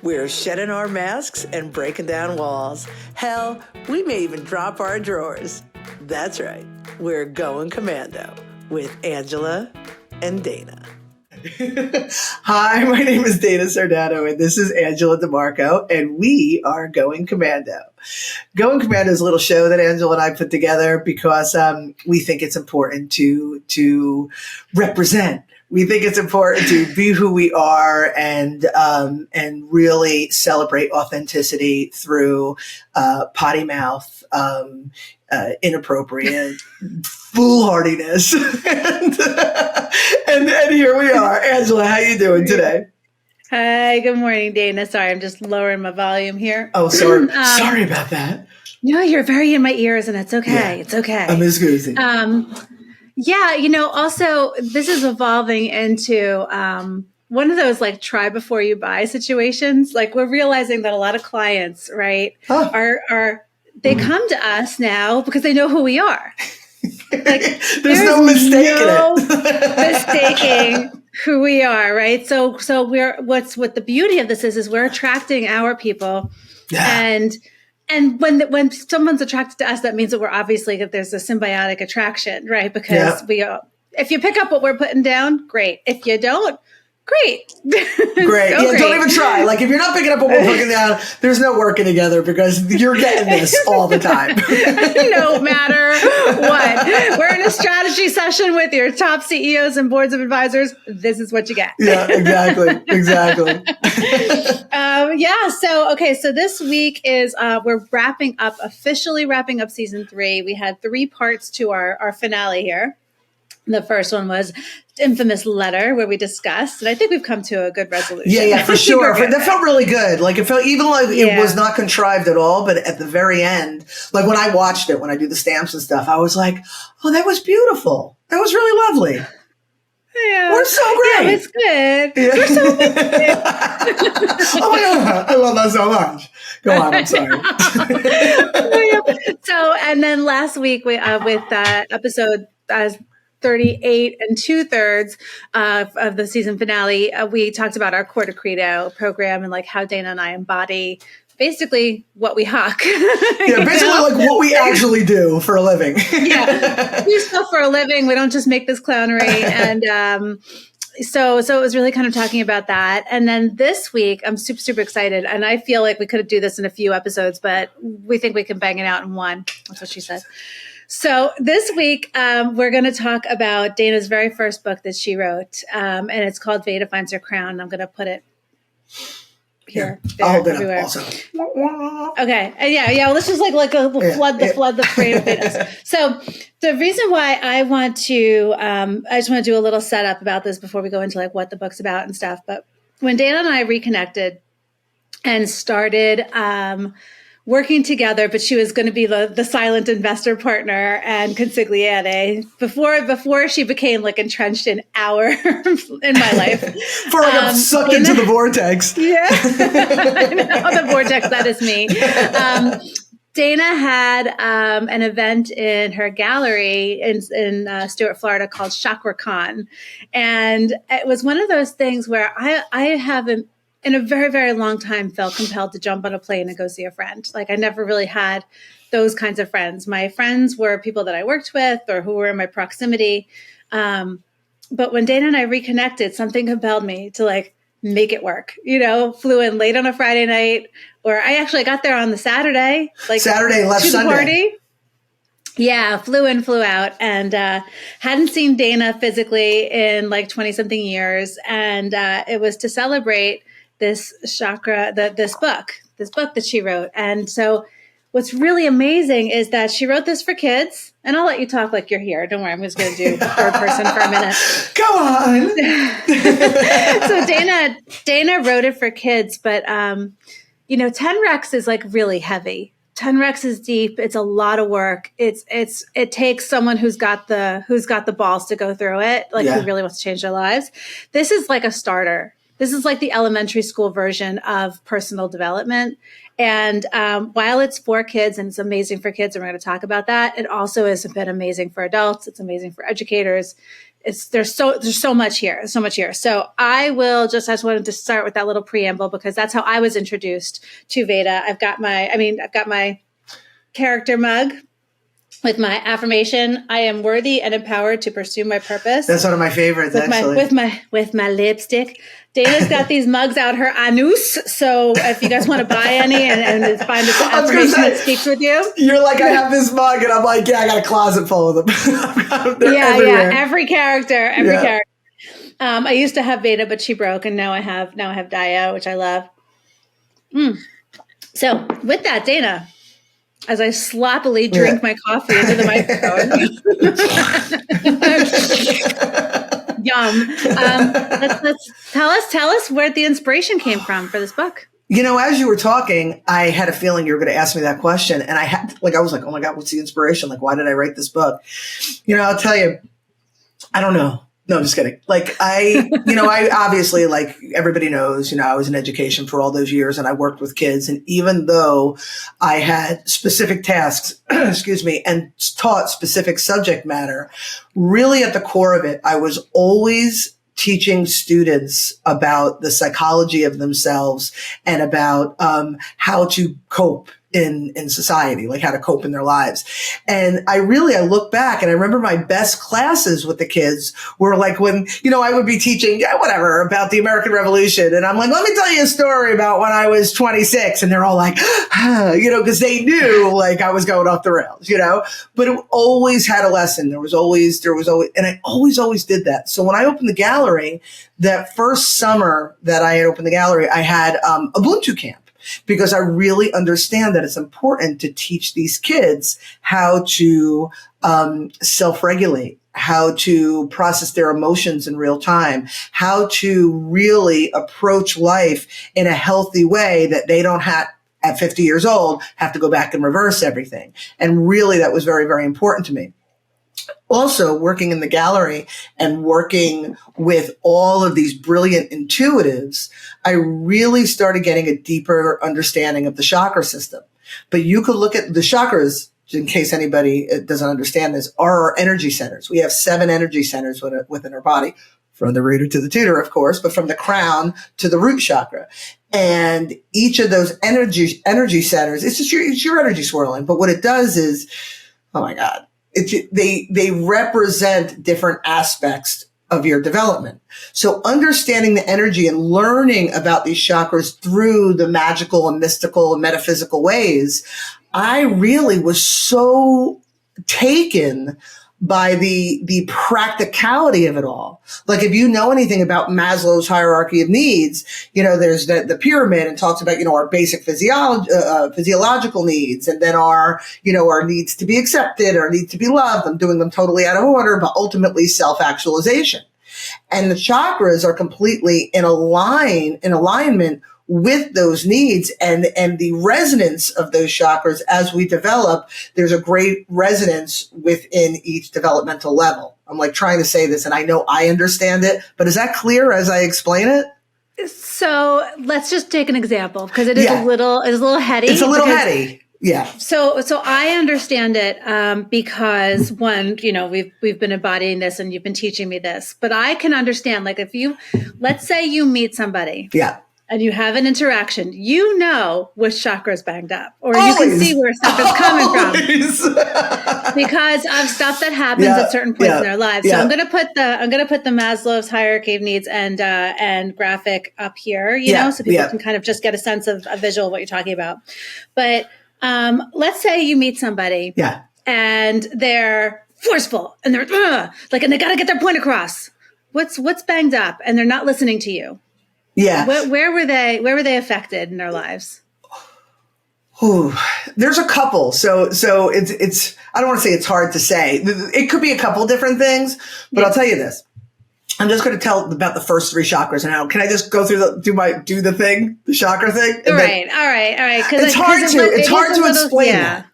We're shedding our masks and breaking down walls. Hell, we may even drop our drawers. That's right. We're going commando with Angela and Dana. Hi, my name is Dana Sardano, and this is Angela DiMarco, and we are Going Commando. Going Commando is a little show that Angela and I put together because we think it's important to represent. We think it's important to be who we are and really celebrate authenticity through potty mouth, inappropriate foolhardiness, and here we are. Angela, how you doing today? Hi, good morning, Dana. Sorry, I'm just lowering my volume here. Oh, sorry. Sorry about that. No, you're very in my ears, and it's okay. Yeah. It's okay. I'm excusing. Yeah, also, this is evolving into one of those like try before you buy situations. Like we're realizing that a lot of clients, right, are they come to us now because they know who we are. Like, there's no mistaking who we are, right? So what the beauty of this is we're attracting our people, and when someone's attracted to us, that means that we're obviously that there's a symbiotic attraction, right? Because if you pick up what we're putting down, great. If you don't, great. Great. Great. Don't even try. Like if you're not picking up what we're putting down, there's no working together because you're getting this all the time. No matter what. We're in a strategy session with your top CEOs and boards of advisors. This is what you get. Yeah, exactly. So this week is we're officially wrapping up season 3. We had 3 parts to our finale here. The first one was infamous letter where we discussed, and I think we've come to a good resolution. Yeah, for sure. That felt really good. Like it felt even like it was not contrived at all, but at the very end, like when I watched it, when I do the stamps and stuff, I was like, oh, that was beautiful. That was really lovely. Yeah. We're so great. Yeah, it's good. Yeah. We're so good. Oh my God. I love that so much. Go on. I'm sorry. So, and then last week with episode 38 and 2/3 of the season finale, we talked about our Core to Credo program and like how Dana and I embody basically what we hawk. Yeah, basically like what we actually do for a living. Yeah, we do stuff for a living. We don't just make this clownery. And so it was really kind of talking about that. And then this week, I'm super, super excited. And I feel like we could do this in a few episodes, but we think we can bang it out in one. That's what she said. So this week, we're going to talk about Dana's very first book that she wrote, and it's called Veda Finds Her Crown. I'm going to put it here, there, everywhere. Also. Okay, yeah. Well, let's just flood the frame of Vedas. So the reason why I want to, I just want to do a little setup about this before we go into like what the book's about and stuff. But when Dana and I reconnected and started working together, but she was going to be the silent investor partner and consigliere before she became like entrenched in in my life. Before I got sucked into the vortex. Yeah, the vortex, that is me. Dana had an event in her gallery in Stuart, Florida called Chakra Con. And it was one of those things where I haven't, in a very, very long time, felt compelled to jump on a plane and go see a friend. Like I never really had those kinds of friends. My friends were people that I worked with or who were in my proximity. But when Dana and I reconnected, something compelled me to like make it work. Flew in late on a Friday night, or I got there on the Saturday, left Sunday. Party. Yeah, flew in, flew out, and hadn't seen Dana physically in like 20 something years. And it was to celebrate this Chakra, this book that she wrote. And so what's really amazing is that she wrote this for kids, and I'll let you talk like you're here. Don't worry, I'm just going to do third person for a minute. Go on. So Dana wrote it for kids, but 10 recs is like really heavy. 10 recs is deep. It's a lot of work. It takes someone who's got the balls to go through it, who really wants to change their lives. This is like a starter. This is like the elementary school version of personal development. And while it's for kids and it's amazing for kids, and we're going to talk about that, it also has been amazing for adults. It's amazing for educators. there's so much here, so much here. So I just wanted to start with that little preamble because that's how I was introduced to Veda. I've got my character mug with my affirmation, I am worthy and empowered to pursue my purpose. That's one of my favorites, actually. With my lipstick. Dana's got these mugs out her anus. So if you guys want to buy any and find an affirmation that speaks with you. You're like, I have this mug, and I'm like, yeah, I got a closet full of them. Yeah. Every character. I used to have Veda, but she broke, and now I have Daya, which I love. So with that, Dana, as I sloppily drink my coffee into the microphone. Yum. Let's tell us where the inspiration came from for this book. You know, as you were talking, I had a feeling you were going to ask me that question. And I was like, oh my God, what's the inspiration? Like, why did I write this book? You know, I'll tell you, I don't know. No, I'm just kidding. Like I obviously, like everybody knows, I was in education for all those years and I worked with kids. And even though I had specific tasks, and taught specific subject matter, really at the core of it, I was always teaching students about the psychology of themselves and about how to cope in society, like how to cope in their lives. And I look back and I remember my best classes with the kids were like when, I would be teaching whatever about the American Revolution. And I'm like, let me tell you a story about when I was 26. And they're all like, because they knew like I was going off the rails, but it always had a lesson. There was always, and I always did that. So when I opened the gallery, that first summer that I had opened the gallery, I had a Ubuntu camp. Because I really understand that it's important to teach these kids how to self-regulate, how to process their emotions in real time, how to really approach life in a healthy way that they don't have, at 50 years old, have to go back and reverse everything. And really, that was very, very important to me. Also, working in the gallery and working with all of these brilliant intuitives, I really started getting a deeper understanding of the chakra system. But you could look at the chakras, in case anybody doesn't understand this, are our energy centers. We have 7 energy centers within our body, from the rooter to the tutor, of course, but from the crown to the root chakra. And each of those energy centers, it's your energy swirling. But what it does is, oh my God, they represent different aspects of your development. So understanding the energy and learning about these chakras through the magical and mystical and metaphysical ways, I really was so taken by the practicality of it all. Like if you know anything about Maslow's hierarchy of needs, there's the pyramid and talks about, our basic physiological needs, and then our needs to be accepted, our needs to be loved. I'm doing them totally out of order, but ultimately self-actualization. And the chakras are completely in alignment with those needs and the resonance of those chakras as we develop. There's a great resonance within each developmental level. I'm like trying to say this and I know I understand it, but is that clear as I explain it? So let's just take an example because it is a little heady. It's a little heady. Yeah. So I understand it because one, we've been embodying this and you've been teaching me this, but I can understand like let's say you meet somebody. Yeah. And you have an interaction, which chakra is banged up, or you can see where stuff is coming from because of stuff that happens at certain points in their lives. So I'm going to put the Maslow's hierarchy of needs and graphic up here, so people can kind of just get a sense of a visual of what you're talking about. But let's say you meet somebody, and they're forceful and they're and they got to get their point across. What's banged up, and they're not listening to you. Yeah. Where were they affected in their lives? Ooh, there's a couple. So it's I don't want to say it's hard to say. It could be a couple different things, but I'll tell you this. I'm just going to tell about the first 3 chakras now. Can I just go through the chakra thing? All right. It's hard to explain that.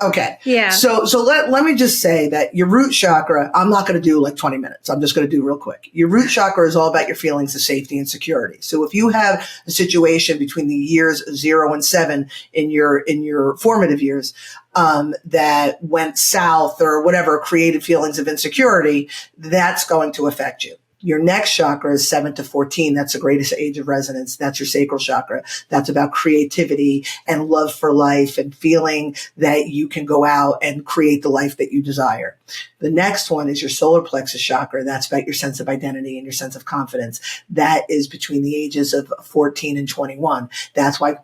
Okay. Yeah. So let me just say that your root chakra, I'm not going to do like 20 minutes. I'm just going to do real quick. Your root chakra is all about your feelings of safety and security. So if you have a situation between the years 0 and 7 in your formative years, that went south or whatever, created feelings of insecurity, that's going to affect you. Your next chakra is 7 to 14. That's the greatest age of resonance. That's your sacral chakra. That's about creativity and love for life and feeling that you can go out and create the life that you desire. The next one is your solar plexus chakra. That's about your sense of identity and your sense of confidence. That is between the ages of 14 and 21. That's why,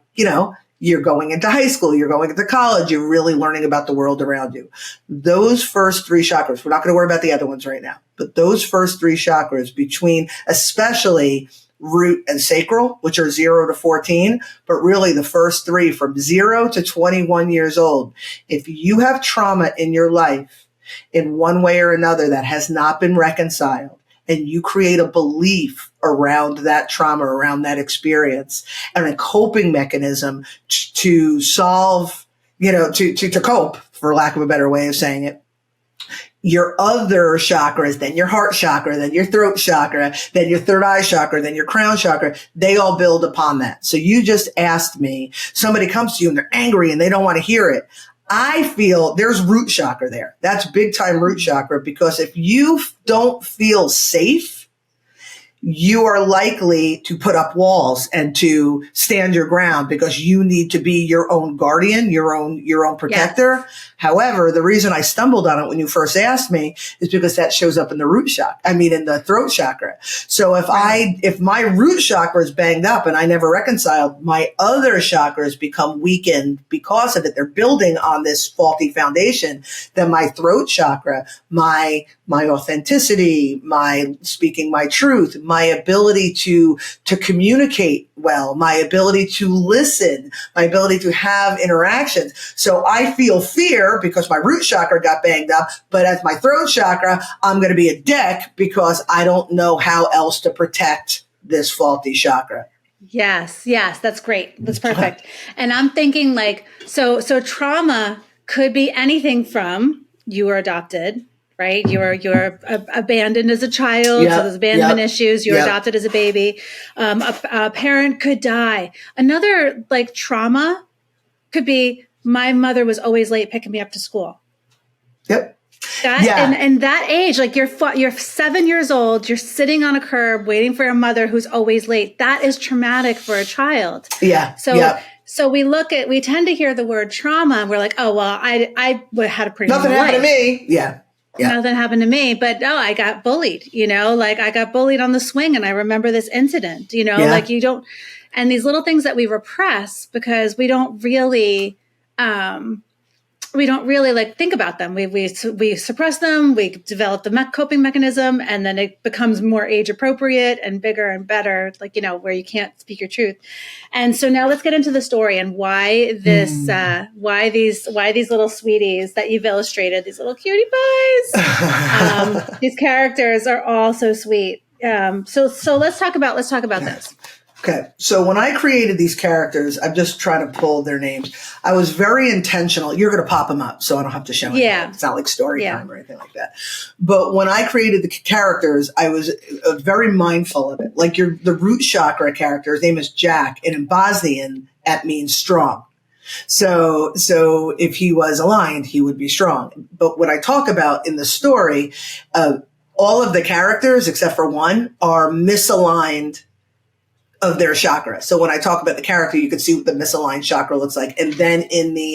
you're going into high school, you're going into college, you're really learning about the world around you. Those first 3 chakras, we're not going to worry about the other ones right now, but those first 3 chakras between especially root and sacral, which are 0 to 14, but really the first 3 from 0 to 21 years old. If you have trauma in your life in one way or another that has not been reconciled, and you create a belief around that trauma, around that experience, and a coping mechanism to solve, to cope, for lack of a better way of saying it. Your other chakras, then your heart chakra, then your throat chakra, then your third eye chakra, then your crown chakra, they all build upon that. So you just asked me, somebody comes to you and they're angry and they don't want to hear it. I feel there's root chakra there. That's big time root chakra, because if you don't feel safe, you are likely to put up walls and to stand your ground because you need to be your own guardian, your own protector. Yes. However, the reason I stumbled on it when you first asked me is because that shows up in the in the throat chakra. So if my root chakra is banged up and I never reconciled, my other chakras become weakened because of it. They're building on this faulty foundation. Then my throat chakra, my authenticity, my speaking my truth, my ability to communicate well, my ability to listen, my ability to have interactions. So I feel fear because my root chakra got banged up, but as my throat chakra, I'm going to be a dick because I don't know how else to protect this faulty chakra. Yes, that's great. That's perfect. And I'm thinking so trauma could be anything from you were adopted, right? You're abandoned as a child. Yep, so there's abandonment issues. You're adopted as a baby. A parent could die. Another trauma could be my mother was always late picking me up to school. Yep. And that age, you're 7 years old, you're sitting on a curb waiting for your mother who's always late. That is traumatic for a child. Yeah. So we tend to hear the word trauma and we're like, oh, well, I had a pretty nothing happened to me. Yeah. Nothing happened to me, but no, I got bullied, I got bullied on the swing and I remember this incident, and these little things that we repress because we don't really think about them. We suppress them. We develop the coping mechanism, and then it becomes more age appropriate and bigger and better, where you can't speak your truth. And so now let's get into the story and why these little sweeties that you've illustrated, these little cutie pies, these characters are all so sweet. So let's talk about this. Okay, so when I created these characters, I'm just trying to pull their names. I was very intentional. You're going to pop them up, so I don't have to show anything. It's not like story time or anything like that. But when I created the characters, I was very mindful of it. Like the root chakra character, his name is Jack, and in Bosnian, that means strong. So if he was aligned, he would be strong. But what I talk about in the story, all of the characters, except for one, are misaligned of their chakra. So when I talk about the character, you can see what the misaligned chakra looks like. And then in the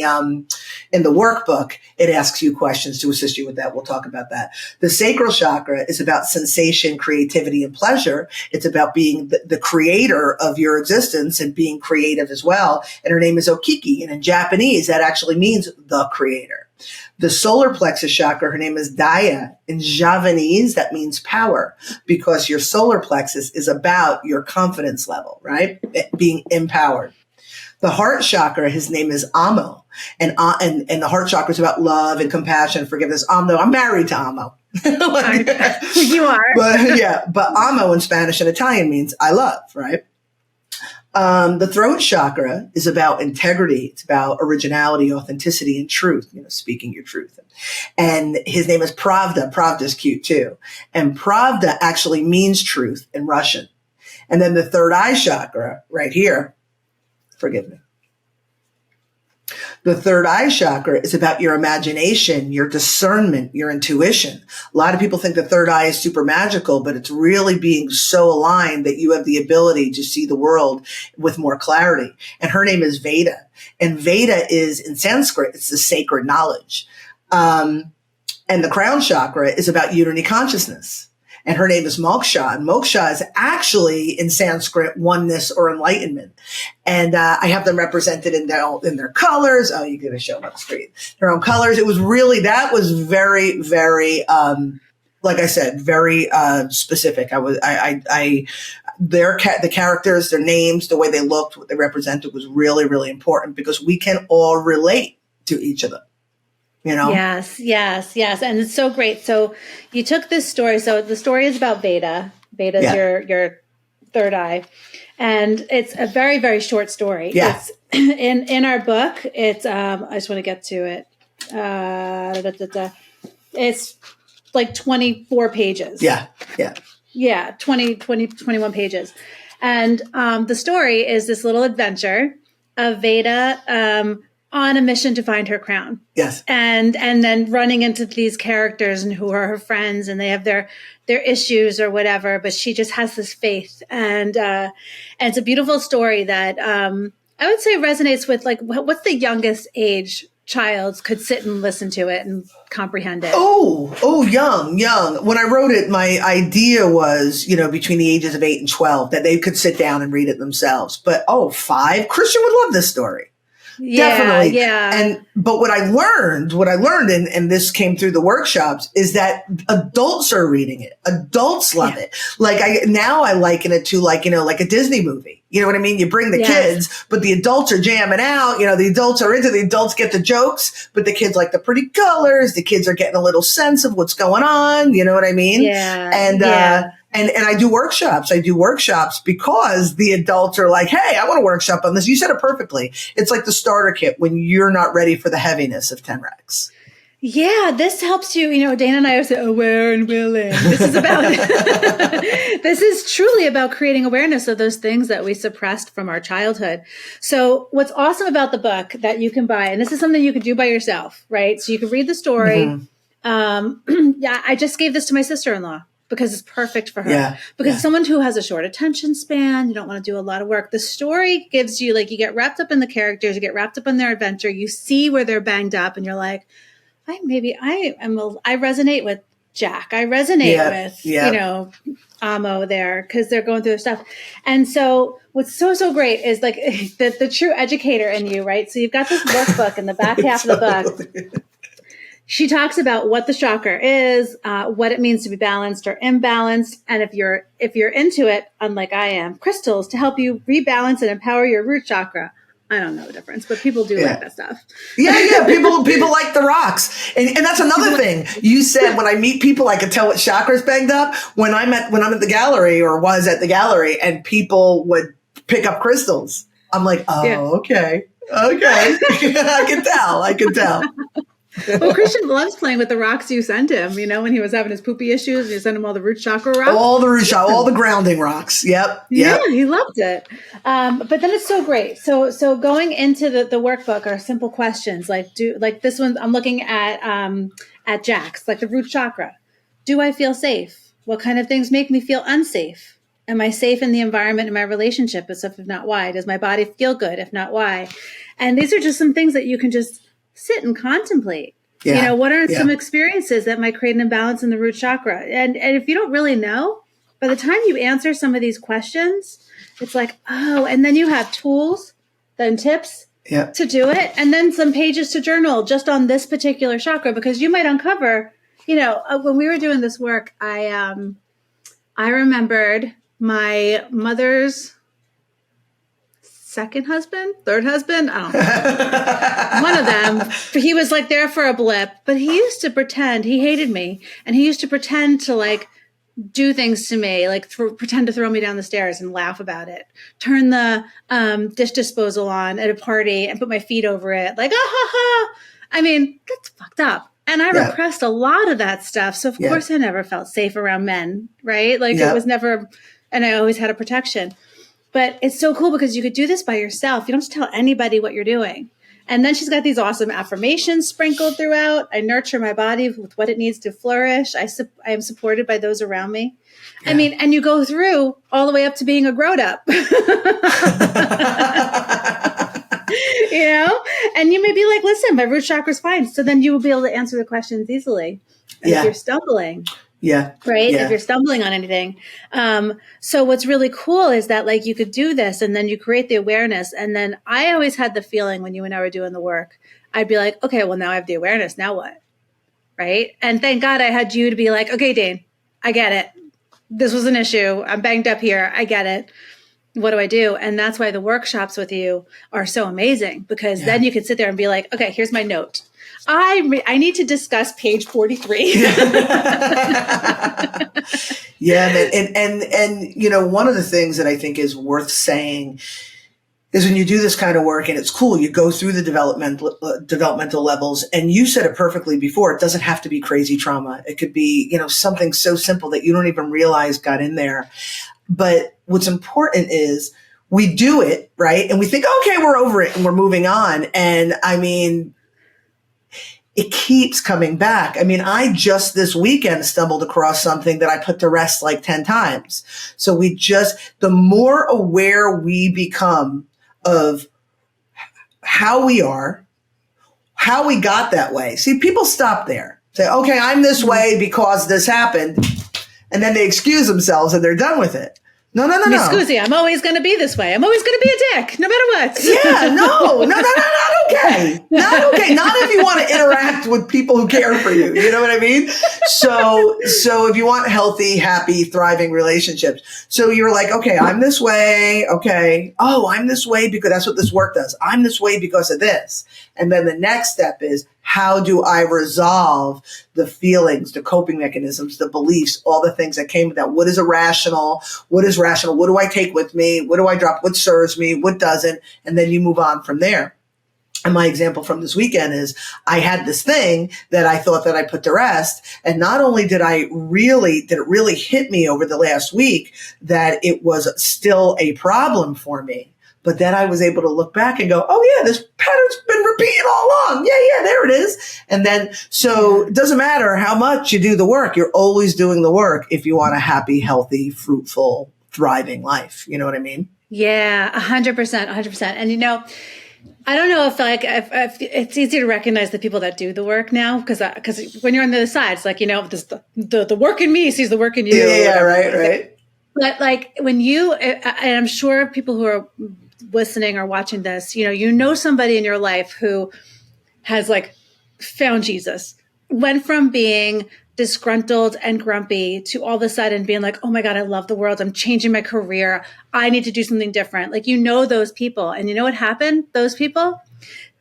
workbook, it asks you questions to assist you with that. We'll talk about that. The sacral chakra is about sensation, creativity, and pleasure. It's about being the creator of your existence and being creative as well. And her name is Okiki. And in Japanese, that actually means the creator. The solar plexus chakra, her name is Daya. In Javanese, that means power, because your solar plexus is about your confidence level, right? Being empowered. The heart chakra, his name is Amo. And the heart chakra is about love and compassion, forgiveness. I'm married to Amo. You are. But Amo in Spanish and Italian means I love, right? The throat chakra is about integrity. It's about originality, authenticity, and truth, speaking your truth. And his name is Pravda. Pravda's cute too. And Pravda actually means truth in Russian. And then the third eye chakra right here, forgive me. The third eye chakra is about your imagination, your discernment, your intuition. A lot of people think the third eye is super magical, but it's really being so aligned that you have the ability to see the world with more clarity. And her name is Veda. And Veda is, in Sanskrit, it's the sacred knowledge. And the crown chakra is about unity consciousness. And her name is Moksha. And Moksha is actually in Sanskrit oneness or enlightenment. And I have them represented in their colors. Oh, you're going to show them on the screen. Their own colors. It was really, that was very, very, like I said, very specific. The characters, their names, the way they looked, what they represented was really, really important because we can all relate to each of them. Yes. And it's so great. So you took this story. So the story is about Veda. Veda's your third eye. And it's a very, very short story. Yeah. It's in our book. It's, I just want to get to it. It's like 24 pages. Yeah. 21 pages. And the story is this little adventure of Veda, on a mission to find her crown. Yes. And then running into these characters and who are her friends and they have their issues or whatever, but she just has this faith. And it's a beautiful story that I would say resonates with like, what's the youngest age child could sit and listen to it and comprehend it? Oh, young. When I wrote it, my idea was, between the ages of 8 and 12 that they could sit down and read it themselves. But 5, Christian would love this story. Definitely. Yeah. But what I learned, and this came through the workshops, is that adults are reading it. Adults love it. Like I liken it to like a Disney movie. You know what I mean? You bring the kids, but the adults are jamming out. The adults are the adults get the jokes, but the kids like the pretty colors. The kids are getting a little sense of what's going on. You know what I mean? Yeah. And I do workshops. Because the adults are like, hey, I want to workshop on this. You said it perfectly. It's like the starter kit when you're not ready for the heaviness of 10 recs. Yeah, this helps you. Dana and I are aware and willing. This is about, this is truly about creating awareness of those things that we suppressed from our childhood. So what's awesome about the book that you can buy, and this is something you can do by yourself, right? So you can read the story. Mm-hmm. I just gave this to my sister-in-law because it's perfect for her. Because someone who has a short attention span, you don't want to do a lot of work. The story gives you, you get wrapped up in the characters, you get wrapped up in their adventure, you see where they're banged up, and you're like, I resonate with Jack. I resonate with, Amo there because they're going through their stuff. And so what's so great is the true educator in you, right? So you've got this workbook in the back half of the book. She talks about what the chakra is, what it means to be balanced or imbalanced. And if you're into it, unlike I am, crystals to help you rebalance and empower your root chakra. I don't know the difference, but people do like that stuff. Yeah. People like the rocks. And that's another thing. You said when I meet people, I can tell what chakra's banged up. When I'm at the gallery or was at the gallery and people would pick up crystals, I'm like, okay. I can tell. Well, Christian loves playing with the rocks you sent him, when he was having his poopy issues, you sent him all the root chakra rocks. All the grounding rocks. Yep. Yeah, he loved it. But then it's so great. So going into the workbook are simple questions like this one, I'm looking at Jack's, like the root chakra. Do I feel safe? What kind of things make me feel unsafe? Am I safe in the environment in my relationship? If not, why? Does my body feel good? If not, why? And these are just some things that you can just sit and contemplate. What are some experiences that might create an imbalance in the root chakra? And if you don't really know, by the time you answer some of these questions, it's like, and then you have tools, then tips to do it, and then some pages to journal just on this particular chakra, because you might uncover, when we were doing this work, I remembered my mother's third husband, I don't know. One of them, he was there for a blip, but he used to pretend he hated me, and he used to pretend to do things to me, like pretend to throw me down the stairs and laugh about it, turn the dish disposal on at a party and put my feet over it, like, ah, ha, ha. I mean, that's fucked up. And I repressed a lot of that stuff. So of course I never felt safe around men, right? Like it was never, and I always had a protection. But it's so cool because you could do this by yourself. You don't have to tell anybody what you're doing. And then she's got these awesome affirmations sprinkled throughout. I nurture my body with what it needs to flourish. I am supported by those around me. Yeah. I mean, and you go through all the way up to being a grown up. You know? And you may be like, listen, my root chakra's fine. So then you will be able to answer the questions easily. And if you're stumbling. Yeah. Right. Yeah. If you're stumbling on anything. So what's really cool is that like you could do this and then you create the awareness. And then I always had the feeling when you and I were doing the work, I'd be like, okay, well now I have the awareness. Now what? Right. And thank God I had you to be like, okay, Dane, I get it. This was an issue. I'm banged up here. I get it. What do I do? And that's why the workshops with you are so amazing because then you can sit there and be like, okay, here's my note. I need to discuss page 43. Yeah, man. And you know, one of the things that I think is worth saying is when you do this kind of work, and it's cool, you go through the developmental levels, and you said it perfectly before. It doesn't have to be crazy trauma. It could be, you know, something so simple that you don't even realize got in there. But what's important is we do it, right? And we think, okay, we're over it and we're moving on. And I mean, it keeps coming back. I mean, I just this weekend stumbled across something that I put to rest like 10 times. So the more aware we become of how we are, how we got that way. See, people stop there. Say, okay, I'm this way because this happened. And then they excuse themselves and they're done with it. No. Scusi, I'm always going to be this way. I'm always going to be a dick, no matter what. Yeah, no, not okay. Not okay. Not if you want to interact with people who care for you. You know what I mean? So if you want healthy, happy, thriving relationships. So you're like, okay, I'm this way. Okay. Oh, I'm this way because that's what this work does. I'm this way because of this. And then the next step is, how do I resolve the feelings, the coping mechanisms, the beliefs, all the things that came with that? What is irrational? What is rational? What do I take with me? What do I drop? What serves me? What doesn't? And then you move on from there. And my example from this weekend is I had this thing that I thought that I put to rest. And not only did it really hit me over the last week that it was still a problem for me, but then I was able to look back and go, oh yeah, this pattern's been repeating all along. Yeah, there it is. And then, so it doesn't matter how much you do the work. You're always doing the work if you want a happy, healthy, fruitful, thriving life. You know what I mean? Yeah, 100%. And you know, I don't know if it's easy to recognize the people that do the work now because when you're on the other side, it's like, you know, the work in me sees the work in you. Yeah, right. But like when you, and I'm sure people who are listening or watching this, you know somebody in your life who has like found Jesus, went from being disgruntled and grumpy to all of a sudden being like, oh my God, I love the world. I'm changing my career. I need to do something different. Like, those people. And you know what happened? Those people,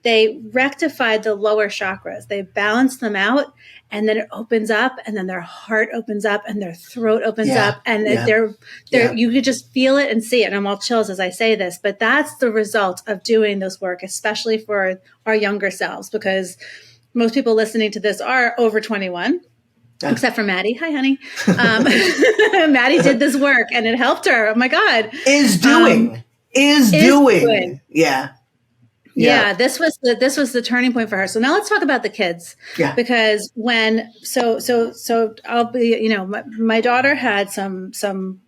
they rectified the lower chakras. They balanced them out. And then it opens up, and then their heart opens up, and their throat opens up, and you could just feel it and see it. And I'm all chills as I say this, but that's the result of doing this work, especially for our younger selves, because most people listening to this are over 21, except for Mattie. Hi, honey. Mattie did this work, and it helped her. Oh my God, is doing. Yeah, this was the turning point for her. So now let's talk about the kids. Yeah. Because so I'll be, my daughter had some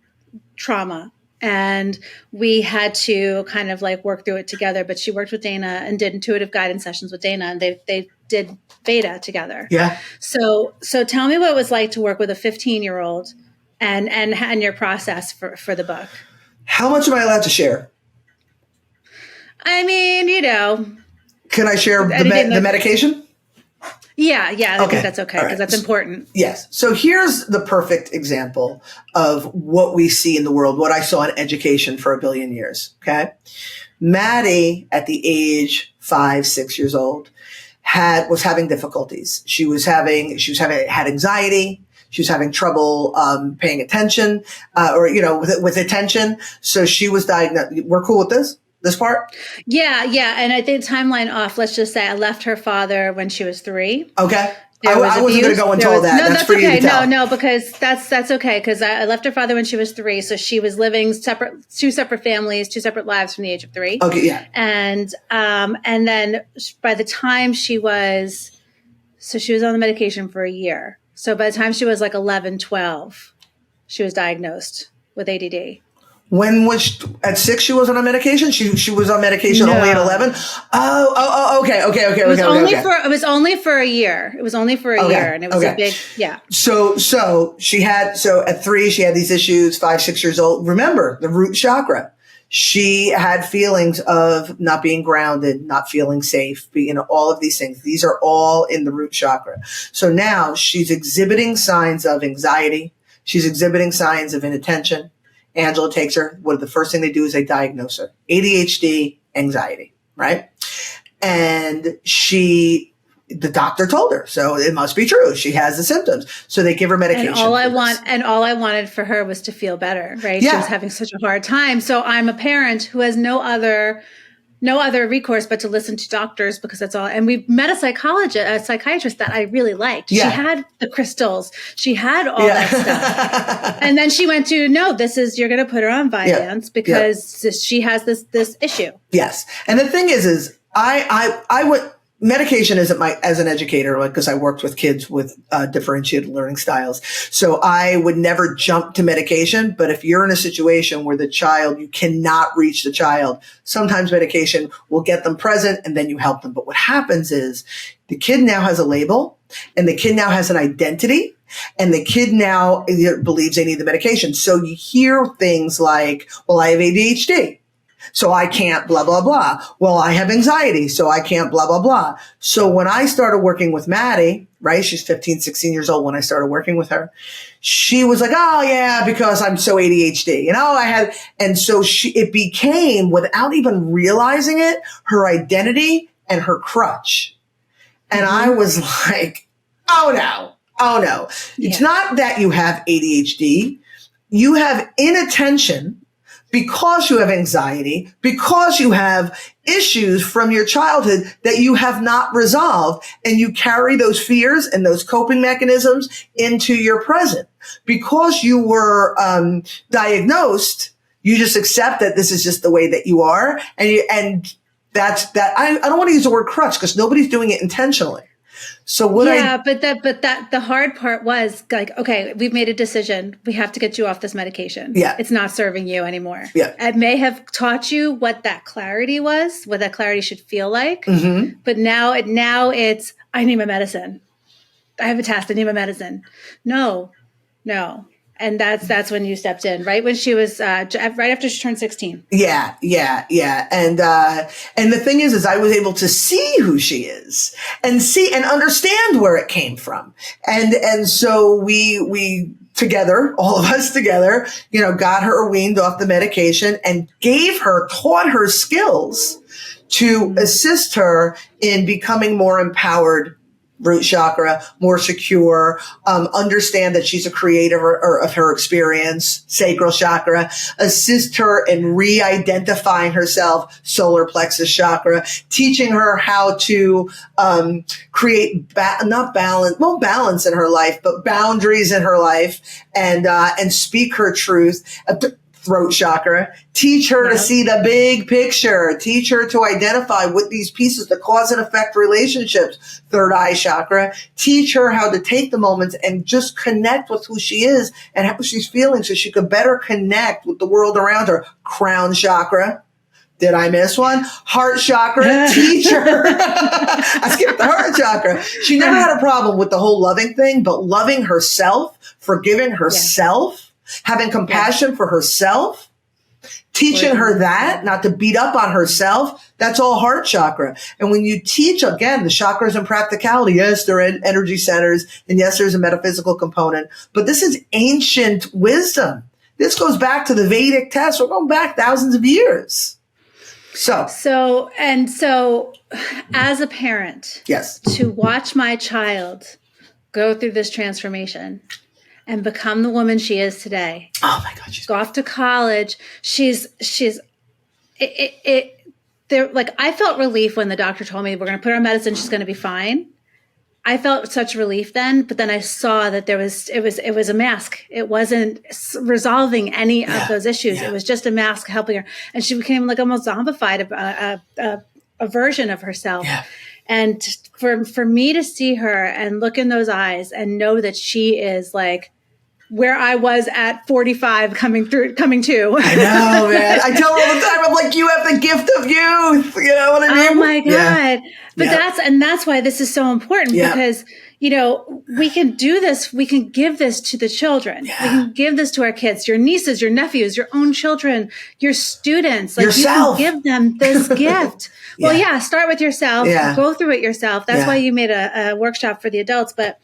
trauma, and we had to kind of like work through it together, but she worked with Dana and did intuitive guidance sessions with Dana, and they did Veda together. Yeah. So tell me what it was like to work with a 15-year-old and your process for the book. How much am I allowed to share? I mean, Can I share the medication? Yeah. I think that's okay because that's important. Yes. So here's the perfect example of what we see in the world, what I saw in education for 1 billion years. Okay. Mattie, at the age 5, 6 years old, was having difficulties. She had anxiety. She was having trouble paying attention, with attention. So she was diagnosed. We're cool with this part? Yeah. And I think timeline off. Let's just say I left her father when she was 3. Okay. I wasn't going to go into all that. No, that's for okay. you to tell. No, because that's okay. Because I left her father when she was 3, so she was living two separate families, 2 separate lives from the age of 3. Okay, yeah. And then by the time she was on the medication for a year. So by the time she was like 11, 12, she was diagnosed with ADD. When was at 6? She was on medication. She was on medication only at 11. Okay. It was only for a year. It was only for a year, and it was a big So she had at 3 she had these issues. 5, 6 years old. Remember the root chakra. She had feelings of not being grounded, not feeling safe, all of these things. These are all in the root chakra. So now she's exhibiting signs of anxiety. She's exhibiting signs of inattention. Angela takes her. What the first thing they do is they diagnose her. ADHD, anxiety, right? And the doctor told her, so it must be true. She has the symptoms. So they give her medication. And all I wanted for her was to feel better, right? Yeah. She was having such a hard time. So I'm a parent who has no other recourse but to listen to doctors, because that's all. And we met a psychiatrist that I really liked. Yeah. She had the crystals. She had all that stuff. And then she went to, you're going to put her on Vyvanse because she has this issue. Yes. And the thing is I would, medication isn't as an educator, because I worked with kids with differentiated learning styles. So I would never jump to medication. But if you're in a situation where you cannot reach the child, sometimes medication will get them present and then you help them. But what happens is the kid now has a label, and the kid now has an identity, and the kid now believes they need the medication. So you hear things like, well, I have ADHD, so I can't blah, blah, blah. Well, I have anxiety, so I can't blah, blah, blah. So when I started working with Mattie, right, she's 15, 16 years old when I started working with her, she was like, oh yeah, because I'm so ADHD. And so it became, without even realizing it, her identity and her crutch. And I was like, oh no. Yeah. It's not that you have ADHD. You have inattention because you have anxiety, because you have issues from your childhood that you have not resolved, and you carry those fears and those coping mechanisms into your present. Because you were diagnosed, you just accept that this is just the way that you are, and that's that. I don't want to use the word crutch because nobody's doing it intentionally. So but the hard part was like, okay, we've made a decision. We have to get you off this medication. Yeah. It's not serving you anymore. Yeah. It may have taught you what that clarity was, what that clarity should feel like. Mm-hmm. But now it's, I need my medicine. I have a test. I need my medicine. No. And that's when you stepped in, right? When she was, right after she turned 16. Yeah. And the thing is I was able to see who she is and see and understand where it came from. And so we together, all of us together, got her weaned off the medication and taught her skills to assist her in becoming more empowered, root chakra, more secure, understand that she's a creator of her experience, sacral chakra, assist her in re-identifying herself, solar plexus chakra, teaching her how to create balance in her life, but boundaries in her life, and speak her truth. Throat chakra, teach her to see the big picture, teach her to identify with these pieces, the cause and effect relationships. Third eye chakra, teach her how to take the moments and just connect with who she is and how she's feeling so she could better connect with the world around her. Crown chakra. Did I miss one? Heart chakra, teach her. I skipped the heart chakra. She never had a problem with the whole loving thing, but loving herself, forgiving herself, having compassion for herself, teaching her that, not to beat up on herself, that's all heart chakra. And when you teach, again, the chakras and practicality, yes, they're energy centers, and yes, there's a metaphysical component, but this is ancient wisdom. This goes back to the Vedic texts. We're going back thousands of years. So as a parent, yes, to watch my child go through this transformation and become the woman she is today. Oh my God. She's go off to college. I felt relief when the doctor told me we're going to put her on medicine. She's going to be fine. I felt such relief then, but then I saw that it was a mask. It wasn't resolving any of those issues. It was just a mask helping her. And she became like almost zombified, a version of herself. Yeah. And for me to see her and look in those eyes and know that she is like where I was at 45 coming to. I know, man. I tell her all the time, I'm like, you have the gift of youth. You know what I mean? Oh my God. Yeah. But that's why this is so important because, we can do this. We can give this to the children. Yeah. We can give this to our kids, your nieces, your nephews, your own children, your students. Like yourself. You can give them this gift. Well, start with yourself. Yeah. Go through it yourself. That's why you made a workshop for the adults. But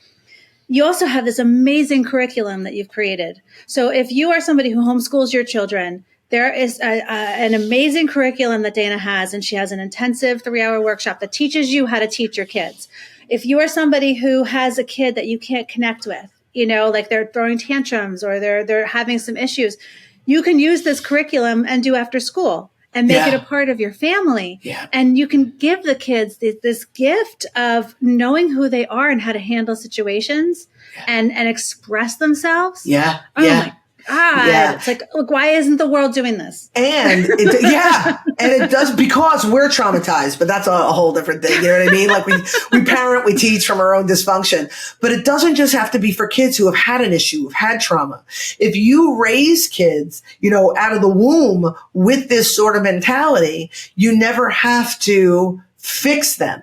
you also have this amazing curriculum that you've created. So if you are somebody who homeschools your children, there is an amazing curriculum that Dana has, and she has an intensive 3-hour workshop that teaches you how to teach your kids. If you are somebody who has a kid that you can't connect with, like they're throwing tantrums or they're having some issues, you can use this curriculum and do after school and make it a part of your family. Yeah. And you can give the kids this gift of knowing who they are and how to handle situations and express themselves. Yeah. Oh my God. Yeah. It's like, look, why isn't the world doing this? And it does because we're traumatized, but that's a whole different thing. You know what I mean? Like we parent, we teach from our own dysfunction, but it doesn't just have to be for kids who have had an issue, who've had trauma. If you raise kids, out of the womb with this sort of mentality, you never have to fix them.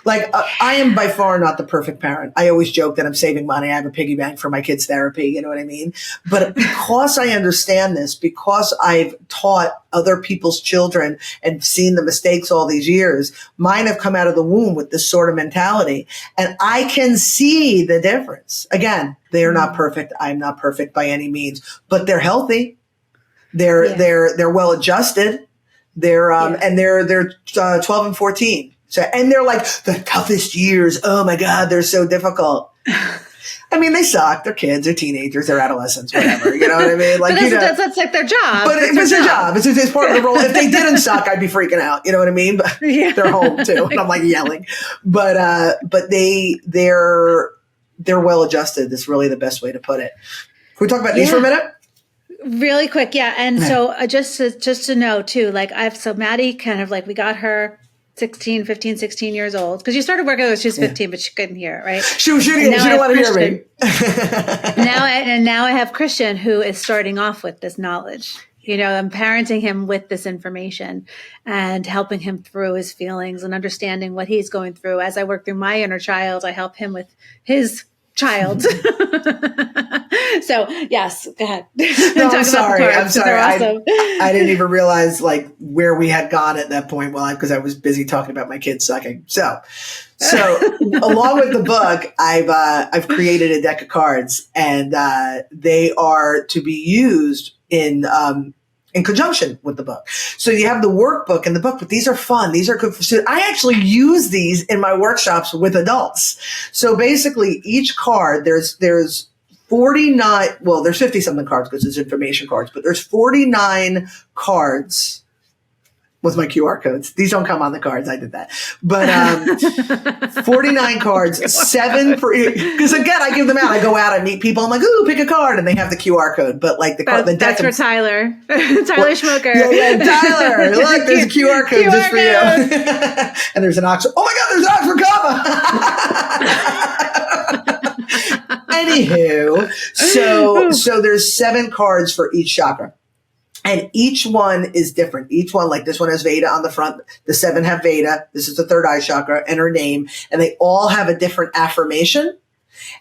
Like, I am by far not the perfect parent. I always joke that I'm saving money. I have a piggy bank for my kids' therapy. You know what I mean? But because I understand this, because I've taught other people's children and seen the mistakes all these years, mine have come out of the womb with this sort of mentality. And I can see the difference. Again, they are not perfect. I'm not perfect by any means, but they're healthy. They're well adjusted. And they're 12 and 14. So, and they're like the toughest years. Oh my God, they're so difficult. I mean, they suck. They're kids, they're teenagers, they're adolescents, whatever. You know what I mean? Like, that's like their job. But it's their job. It's part of the role. If they didn't suck, I'd be freaking out. You know what I mean? But they're home too, and I'm like yelling. But they're well adjusted. That's really the best way to put it. Can we talk about these for a minute? Really quick, yeah. And so just to know too, like Mattie kind of like we got her 15, 16 years old. Because you started working with her when she was 15, but she couldn't hear, right? She didn't want to hear me. now I have Christian who is starting off with this knowledge. I'm parenting him with this information and helping him through his feelings and understanding what he's going through. As I work through my inner child, I help him with his child. So yes, go ahead. No, I'm sorry. Awesome. I didn't even realize like where we had gone at that point. Well, because I was busy talking about my kids sucking. So along with the book, I've created a deck of cards, and they are to be used in conjunction with the book. So you have the workbook and the book, but these are fun. These are good for students. I actually use these in my workshops with adults. So basically each card, there's 49, well, there's 50 something cards because it's information cards, but there's 49 cards with my QR codes. These don't come on the cards. I did that. But 49 cards, 7 for, because again, I give them out. I go out, I meet people. I'm like, ooh, pick a card. And they have the QR code. But like the that's for Tyler. Tyler Schmoker. Yeah, Tyler. Look, there's a QR code just for you. And there's an Oxford. Oh my God, there's an Oxford comma. Anywho, so there's 7 cards for each chakra. And each one is different. Each one, like this one has Veda on the front. The 7 have Veda. This is the third eye chakra and her name. And they all have a different affirmation.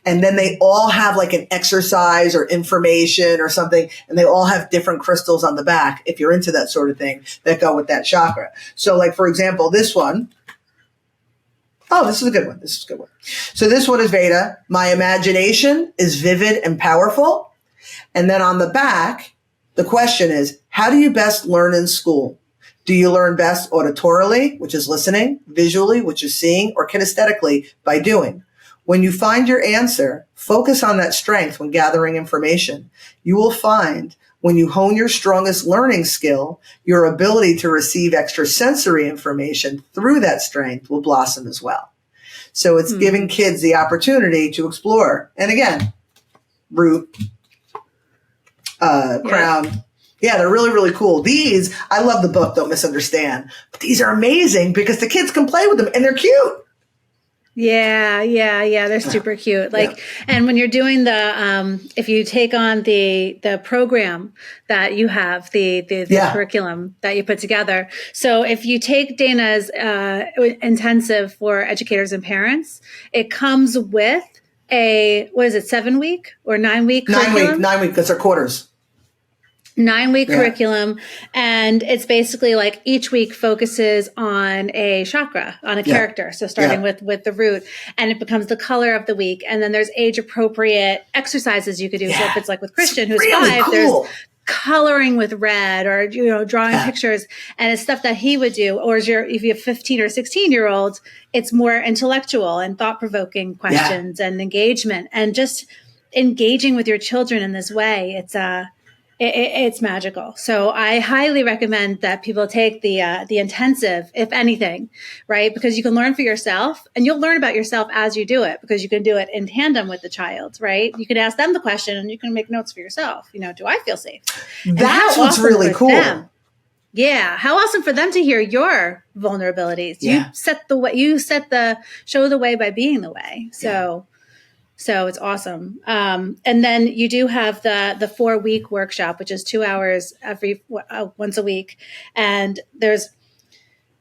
And then they all have like an exercise or information or something. And they all have different crystals on the back, if you're into that sort of thing, that go with that chakra. So like, for example, this one. Oh, this is a good one. This is a good one. So this one is Veda. My imagination is vivid and powerful. And then on the back, the question is, how do you best learn in school? Do you learn best auditorily, which is listening, visually, which is seeing, or kinesthetically by doing? When you find your answer, focus on that strength when gathering information. You will find when you hone your strongest learning skill, your ability to receive extrasensory information through that strength will blossom as well. So it's giving kids the opportunity to explore. And again, root, crown. Yeah, they're really, really cool. These, I love the book, don't misunderstand. But these are amazing because the kids can play with them and they're cute. Yeah. They're super cute. And when you're doing if you take on the program that you have, the curriculum that you put together. So if you take Dana's intensive for educators and parents, it comes with a, 7-week or 9-week curriculum? 9 week, that's our quarters. 9-week curriculum. And it's basically like each week focuses on a chakra, on a character. So starting with the root, and it becomes the color of the week. And then there's age appropriate exercises you could do. So if it's like with Christian, who's really 5, there's coloring with red or, drawing pictures, and it's stuff that he would do. Or if you have 15 or 16-year-olds, it's more intellectual and thought-provoking questions and engagement, and just engaging with your children in this way. It's magical. So I highly recommend that people take the intensive, if anything, right? Because you can learn for yourself, and you'll learn about yourself as you do it, because you can do it in tandem with the child, right? You can ask them the question and you can make notes for yourself. Do I feel safe? That's what's really cool. Yeah. How awesome for them to hear your vulnerabilities. You show the way by being the way. So it's awesome. And then you do have the 4-week workshop, which is 2 hours once a week. And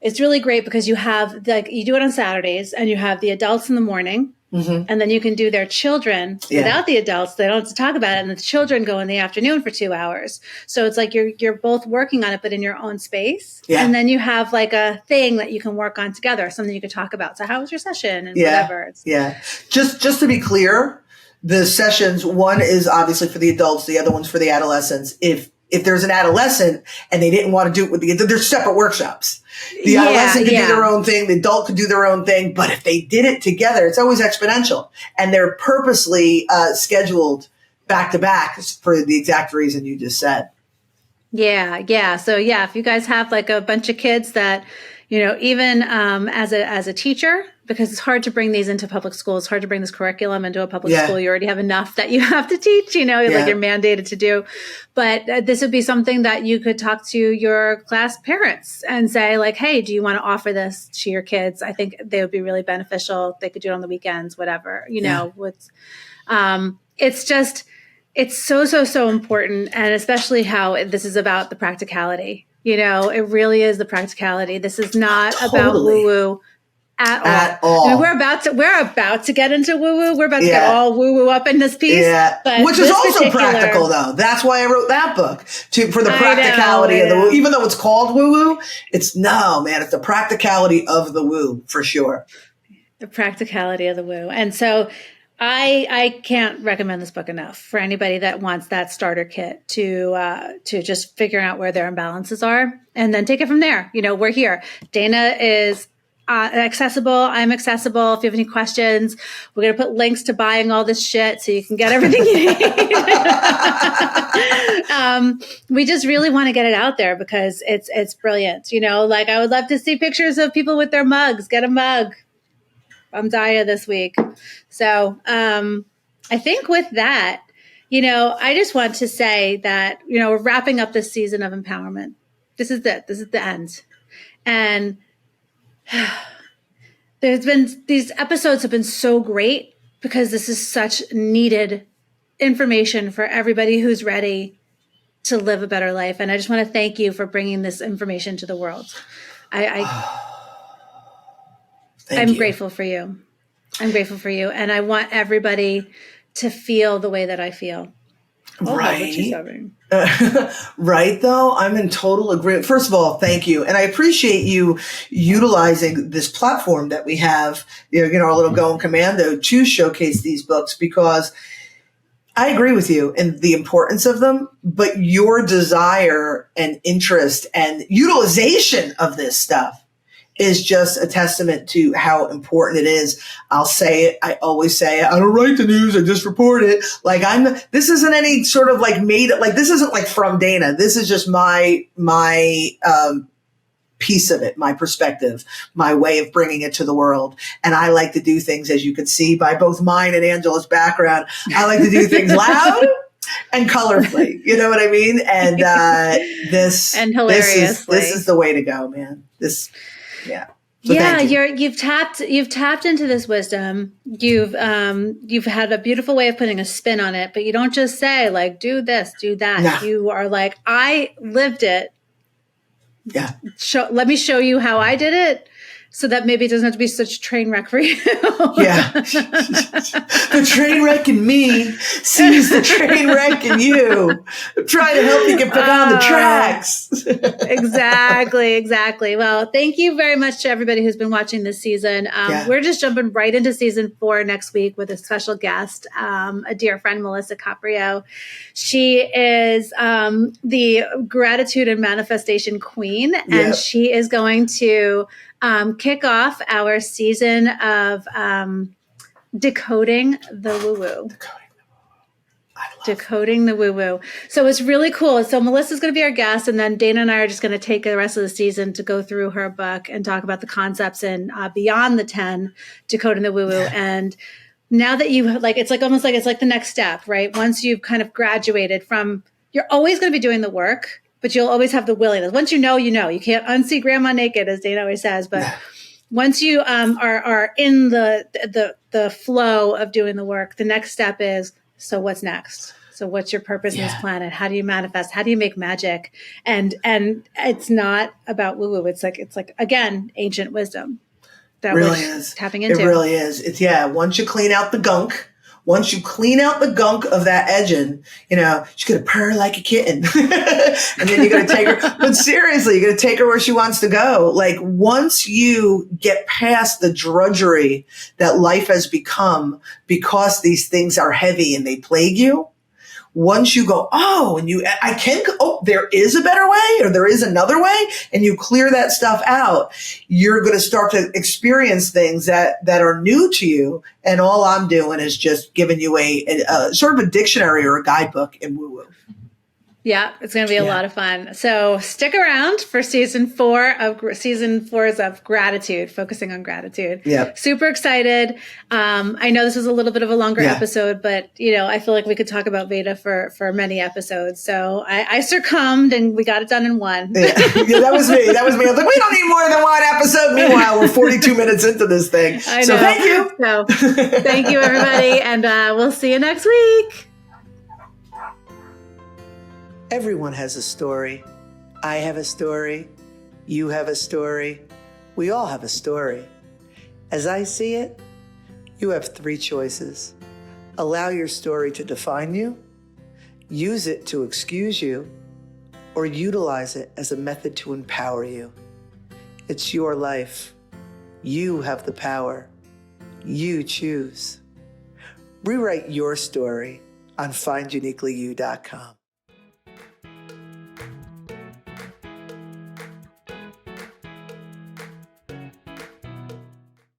it's really great because you have you do it on Saturdays, and you have the adults in the morning, and then you can do their children without the adults. They don't have to talk about it. And the children go in the afternoon for 2 hours. So it's like you're both working on it, but in your own space. Yeah. And then you have like a thing that you can work on together, something you could talk about. So how was your session and whatever. Just to be clear, the sessions, one is obviously for the adults, the other one's for the adolescents. If there's an adolescent and they didn't want to do it with there's separate workshops. The adolescent could do their own thing. The adult could do their own thing. But if they did it together, it's always exponential. And they're purposely scheduled back to back for the exact reason you just said. Yeah. So if you guys have like a bunch of kids that, even as a teacher, because it's hard to bring these into public school. It's hard to bring this curriculum into a public school. You already have enough that you have to teach, like you're mandated to do. But this would be something that you could talk to your class parents and say like, hey, do you want to offer this to your kids? I think they would be really beneficial. They could do it on the weekends, whatever, it's so important. And especially how this is about the practicality, it really is the practicality. This is not about woo-woo. At all. I mean, we're about to get into woo-woo. We're about to get all woo-woo up in this piece. Yeah. But which is also practical, though. That's why I wrote that book, for the practicality of the woo. Even though it's called woo-woo, it's the practicality of the woo, for sure. The practicality of the woo. And so I can't recommend this book enough for anybody that wants that starter kit to just figuring out where their imbalances are and then take it from there. We're here. Dana is accessible. I'm accessible. If you have any questions, we're going to put links to buying all this shit so you can get everything you need. We just really want to get it out there because it's brilliant. I would love to see pictures of people with their mugs. Get a mug. I'm Daya this week. So I think with that, I just want to say that, we're wrapping up this season of empowerment. This is it. This is the end. And these episodes have been so great because this is such needed information for everybody who's ready to live a better life. And I just want to thank you for bringing this information to the world. I'm grateful for you. I'm grateful for you. And I want everybody to feel the way that I feel. Right. Right, though. I'm in total agreement. First of all, thank you. And I appreciate you utilizing this platform that we have, our little Going Commando to showcase these books, because I agree with you in the importance of them, but your desire and interest and utilization of this stuff is just a testament to how important it is. I'll say it. I always say it. I don't write the news. I just report it. Like this isn't any sort of like made, like this isn't like from Dana. This is just my piece of it, my perspective, my way of bringing it to the world. And I like to do things, as you can see by both mine and Angela's background, I like to do things loud and colorfully. You know what I mean? And this hilariously. This is the way to go, man. Yeah. So yeah, you've tapped into this wisdom. You've had a beautiful way of putting a spin on it, but you don't just say like, do this, do that. No. You are like, I lived it. Yeah. Let me show you how I did it, so that maybe it doesn't have to be such a train wreck for you. Yeah. The train wreck in me sees the train wreck in you. I'm trying to help you get back on the tracks. Exactly. Well, thank you very much to everybody who's been watching this season. We're just jumping right into season 4 next week with a special guest, a dear friend, Melissa Caprio. She is the gratitude and manifestation queen, and she is going to kick off our season of decoding the woo-woo. Decoding the woo-woo. So it's really cool. So Melissa's going to be our guest, and then Dana and I are just going to take the rest of the season to go through her book and talk about the concepts in Beyond the 10, Decoding the woo-woo. Yeah. And now that you it's like almost like it's like the next step, right? Once you've kind of graduated from, you're always going to be doing the work, but you'll always have the willingness. Once you know, you can't unsee grandma naked, as Dana always says. But once you are in the flow of doing the work, the next step is, so what's next? So what's your purpose in this planet? How do you manifest? How do you make magic? And it's not about woo-woo. It's like again, ancient wisdom that really we're is tapping into. It really is. It's once you clean out the gunk. Once you clean out the gunk of that edging, she's going to purr like a kitten. And then you're going to take her. But seriously, you're going to take her where she wants to go. Like once you get past the drudgery that life has become because these things are heavy and they plague you, once you go, there is a better way, or there is another way, and you clear that stuff out, you're going to start to experience things that are new to you. And all I'm doing is just giving you a sort of a dictionary or a guidebook in woo-woo. Yeah, it's going to be a lot of fun. So stick around for season 4's of gratitude, focusing on gratitude. Yeah. Super excited. I know this was a little bit of a longer episode, but I feel like we could talk about Veda for many episodes. So I succumbed and we got it done in one. Yeah, that was me. I was like, we don't need more than one episode. Meanwhile, we're 42 minutes into this thing. I know. So thank you. So thank you, everybody. And we'll see you next week. Everyone has a story. I have a story. You have a story. We all have a story. As I see it, you have 3 choices. Allow your story to define you, use it to excuse you, or utilize it as a method to empower you. It's your life. You have the power. You choose. Rewrite your story on finduniquelyyou.com.